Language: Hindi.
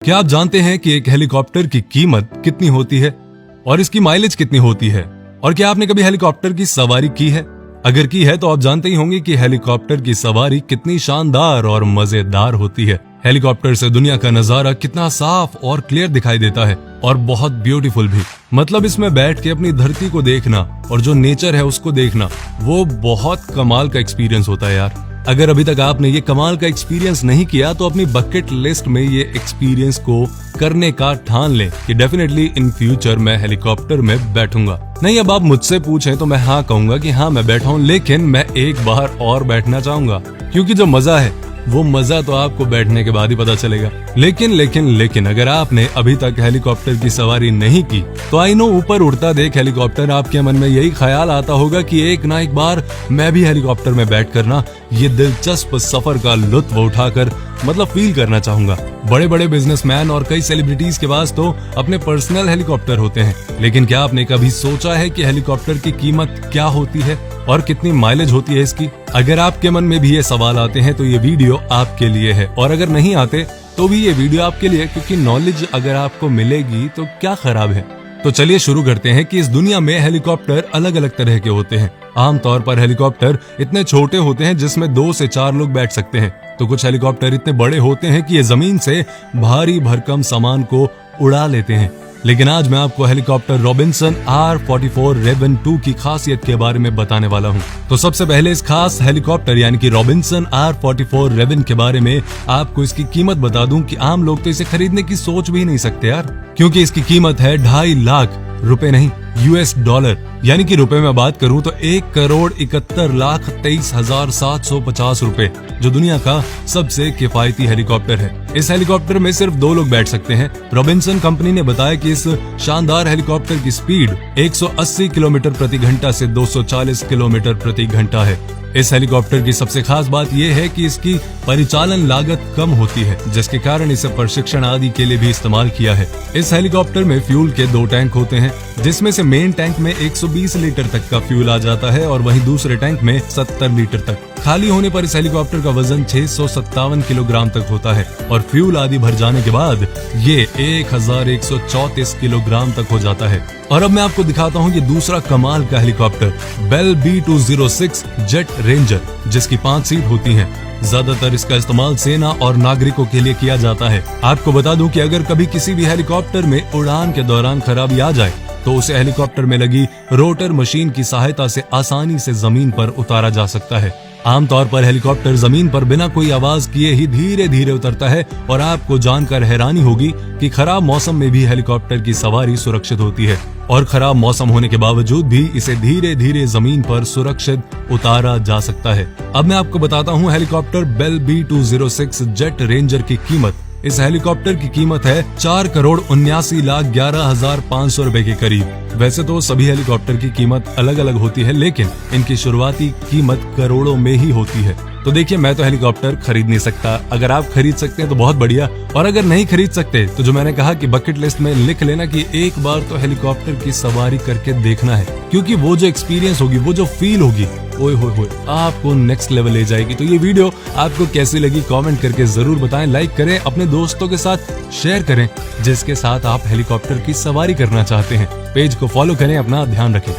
क्या आप जानते हैं कि एक हेलीकॉप्टर की कीमत कितनी होती है और इसकी माइलेज कितनी होती है? और क्या आपने कभी हेलीकॉप्टर की सवारी की है? अगर की है तो आप जानते ही होंगे कि हेलीकॉप्टर की सवारी कितनी शानदार और मजेदार होती है। हेलीकॉप्टर से दुनिया का नजारा कितना साफ और क्लियर दिखाई देता है और बहुत ब्यूटीफुल भी। मतलब इसमें बैठ के अपनी धरती को देखना और जो नेचर है उसको देखना, वो बहुत कमाल का एक्सपीरियंस होता है यार। अगर अभी तक आपने ये कमाल का एक्सपीरियंस नहीं किया तो अपनी बकेट लिस्ट में ये एक्सपीरियंस को करने का ठान लें कि डेफिनेटली इन फ्यूचर मैं हेलीकॉप्टर में बैठूंगा। नहीं, अब आप मुझसे पूछें तो मैं हाँ कहूंगा कि हाँ मैं बैठा हूँ, लेकिन मैं एक बार और बैठना चाहूंगा, क्योंकि जो मजा है वो मजा तो आपको बैठने के बाद ही पता चलेगा। लेकिन अगर आपने अभी तक हेलीकॉप्टर की सवारी नहीं की तो आई नो ऊपर उड़ता देख हेलीकॉप्टर आपके मन में यही ख्याल आता होगा कि एक ना एक बार मैं भी हेलीकॉप्टर में बैठ कर ना ये दिलचस्प सफर का लुत्फ उठाकर मतलब फील करना चाहूंगा। बड़े बड़े बिजनेसमैन और कई सेलिब्रिटीज के पास तो अपने पर्सनल हेलीकॉप्टर होते हैं, लेकिन क्या आपने कभी सोचा है कि हेलीकॉप्टर की कीमत क्या होती है और कितनी माइलेज होती है इसकी? अगर आपके मन में भी ये सवाल आते हैं तो ये वीडियो आपके लिए है, और अगर नहीं आते तो भी ये वीडियो आपके लिए, क्योंकि नॉलेज अगर आपको मिलेगी तो क्या खराब है। तो चलिए शुरू करते हैं कि इस दुनिया में हेलीकॉप्टर अलग अलग तरह के होते हैं। आमतौर पर हेलीकॉप्टर इतने छोटे होते हैं जिसमें 2 से 4 लोग बैठ सकते हैं, तो कुछ हेलीकॉप्टर इतने बड़े होते हैं कि ये जमीन से भारी भरकम सामान को उड़ा लेते हैं। लेकिन आज मैं आपको हेलीकॉप्टर रॉबिन्सन R44 रेवन 2 की खासियत के बारे में बताने वाला हूं। तो सबसे पहले इस खास हेलीकॉप्टर यानी कि रॉबिन्सन R44 रेवन के बारे में आपको इसकी कीमत बता दूं कि आम लोग तो इसे खरीदने की सोच भी नहीं सकते यार, क्योंकि इसकी कीमत है 2.5 लाख रुपए, नहीं US डॉलर, यानी कि रुपए में बात करूं तो 1,71,23,750 रुपए, जो दुनिया का सबसे किफायती हेलीकॉप्टर है। इस हेलीकॉप्टर में सिर्फ 2 लोग बैठ सकते हैं। रॉबिन्सन कंपनी ने बताया कि इस शानदार हेलीकॉप्टर की स्पीड 180 किलोमीटर प्रति घंटा से 240 किलोमीटर प्रति घंटा है। इस हेलीकॉप्टर की सबसे खास बात यह है कि इसकी परिचालन लागत कम होती है, जिसके कारण इसे प्रशिक्षण आदि के लिए भी इस्तेमाल किया है। इस हेलीकॉप्टर में फ्यूल के 2 टैंक होते हैं, जिसमें से मेन टैंक में 120 लीटर तक का फ्यूल आ जाता है और वहीं दूसरे टैंक में 70 लीटर तक। खाली होने पर इस हेलीकॉप्टर का वजन 657 किलोग्राम तक होता है और फ्यूल आदि भर जाने के बाद ये 1134 किलोग्राम तक हो जाता है। और अब मैं आपको दिखाता हूँ ये दूसरा कमाल का helicopter, bell B206 jet ranger, जिसकी 5 सीट होती हैं। ज्यादातर इसका इस्तेमाल सेना और नागरिकों के लिए किया जाता है। आपको बता दूं कि अगर कभी किसी भी हेलीकॉप्टर में उड़ान के दौरान खराबी आ जाए तो उसे हेलीकॉप्टर में लगी रोटर मशीन की सहायता से आसानी से जमीन पर उतारा जा सकता है। आमतौर पर हेलीकॉप्टर जमीन पर बिना कोई आवाज किए ही धीरे धीरे उतरता है और आपको जानकर हैरानी होगी कि खराब मौसम में भी हेलीकॉप्टर की सवारी सुरक्षित होती है और खराब मौसम होने के बावजूद भी इसे धीरे धीरे जमीन पर सुरक्षित उतारा जा सकता है। अब मैं आपको बताता हूँ helicopter bell B206 jet ranger की कीमत। इस हेलीकॉप्टर की कीमत है 4,79,11,500 रुपए के करीब। वैसे तो सभी हेलीकॉप्टर की कीमत अलग अलग होती है, लेकिन इनकी शुरुआती कीमत करोड़ों में ही होती है। तो देखिए, मैं तो हेलीकॉप्टर खरीद नहीं सकता। अगर आप खरीद सकते हैं तो बहुत बढ़िया, और अगर नहीं खरीद सकते तो जो मैंने कहा कि बकेट लिस्ट में लिख लेना कि एक बार तो हेलीकॉप्टर की सवारी करके देखना है, क्योंकि वो जो एक्सपीरियंस होगी, वो जो फील होगी, ओए होए आपको नेक्स्ट लेवल ले जाएगी। तो ये वीडियो आपको कैसी लगी कमेंट करके जरूर बताएं, लाइक करें, अपने दोस्तों के साथ शेयर करें जिसके साथ आप हेलीकॉप्टर की सवारी करना चाहते हैं। पेज को फॉलो करें, अपना ध्यान रखें।